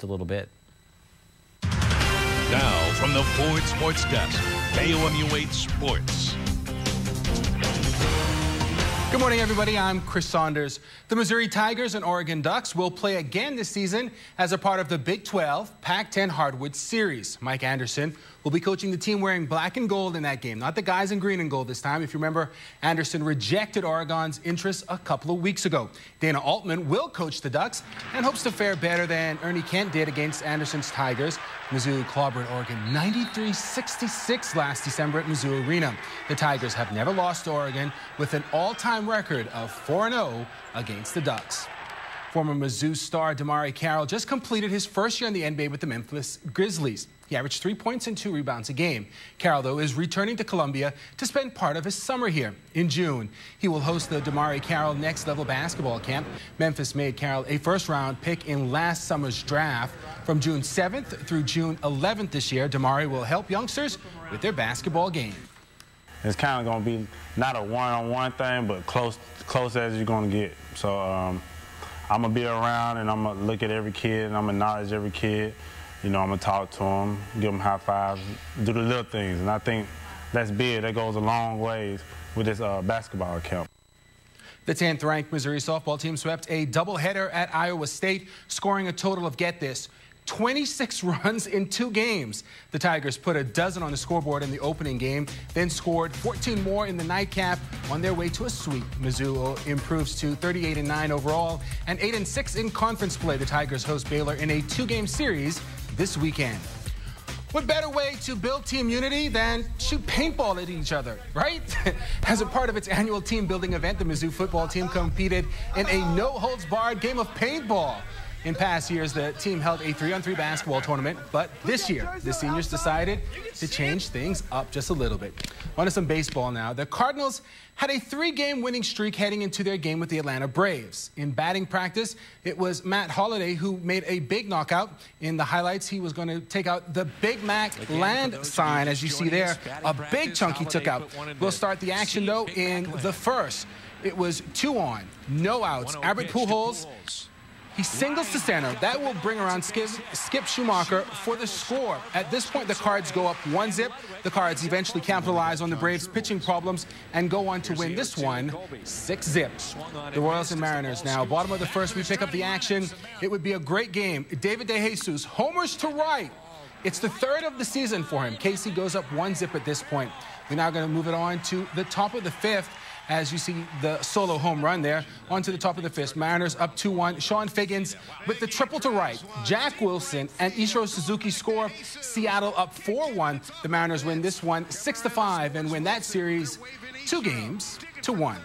a little bit. Now from the Ford Sports Desk, KOMU 8 Sports. Good morning, everybody. I'm Chris Saunders. The Missouri Tigers and Oregon Ducks will play again this season as a part of the Big 12 Pac-10 Hardwood Series. Mike Anderson will be coaching the team wearing black and gold in that game, not the guys in green and gold this time. If you remember, Anderson rejected Oregon's interest a couple of weeks ago. Dana Altman will coach the Ducks and hopes to fare better than Ernie Kent did against Anderson's Tigers. Mizzou clobbered Oregon 93-66 last December at Mizzou Arena. The Tigers have never lost to Oregon with an all-time record of 4-0 against the Ducks. Former Mizzou star Damari Carroll just completed his first year in the NBA with the Memphis Grizzlies. He averaged 3 points and 2 rebounds a game. Carroll, though, is returning to Columbia to spend part of his summer here. In June, he will host the Damari Carroll Next Level Basketball Camp. Memphis made Carroll a first-round pick in last summer's draft. From June 7th through June 11th this year, Damari will help youngsters with their basketball game. It's kind of going to be not a one-on-one thing, but close as you're going to get. So I'm going to be around, and I'm going to look at every kid, and I'm going to acknowledge every kid. You know, I'm going to talk to them, give them high fives, do the little things. And I think that's big. That goes a long ways with this basketball camp. The 10th-ranked Missouri softball team swept a doubleheader at Iowa State, scoring a total of, get this, 26 runs in 2 games. The Tigers put a dozen on the scoreboard in the opening game, then scored 14 more in the nightcap on their way to a sweep. Mizzou improves to 38-9 overall and 8-6 in conference play. The Tigers host Baylor in a 2-game series this weekend. What better way to build team unity than shoot paintball at each other, right? As a part of its annual team building event, the Mizzou football team competed in a no-holds-barred game of paintball. In past years, the team held a 3-on-3 basketball tournament, but this year, the seniors decided to change things up just a little bit. On to some baseball now. The Cardinals had a 3-game winning streak heading into their game with the Atlanta Braves. In batting practice, it was Matt Holliday who made a big knockout. In the highlights, he was going to take out the Big Mac land sign, as you see there. A big chunk he took out. We'll start the action, though, in the first. It was 2 on, no outs. Albert Pujols, he singles to center. That will bring around Skip Schumacher for the score. At this point, the Cards go up 1-zip. The Cards eventually capitalize on the Braves' pitching problems and go on to win this one 6-zip. The Royals and Mariners now. Bottom of the first, we pick up the action. It would be a great game. David DeJesus homers to right. It's the 3rd of the season for him. Casey goes up 1-zip at this point. We're now going to move it on to the top of the 5th. As you see the solo home run there, onto the top of the 5th. Mariners up 2-1. Sean Figgins with the triple to right. Jack Wilson and Ichiro Suzuki score. Seattle up 4-1. The Mariners win this one 6-5 and win that series 2-1.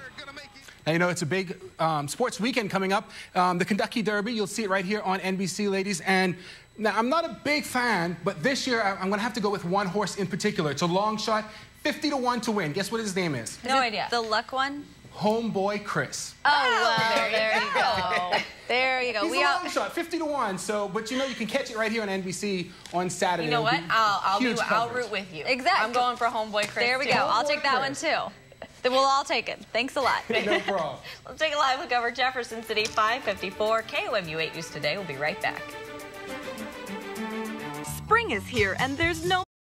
Now, you know, it's a big sports weekend coming up. The Kentucky Derby, you'll see it right here on NBC, ladies. And now, I'm not a big fan, but this year I'm going to have to go with one horse in particular. It's a long shot. 50-1 to win. Guess what his name is? No idea. The luck one? Homeboy Chris. Oh, well, there you go. There you go. He's a long shot, 50-1. So, but you know, you can catch it right here on NBC on Saturday. You know what? I'll root with you. Exactly. I'm going for Homeboy Chris. There we go. I'll take that one too. Then we'll all take it. Thanks a lot. No problem. Let's take a live look over Jefferson City, 554. KOMU 8 News Today. We'll be right back. Spring is here, and there's no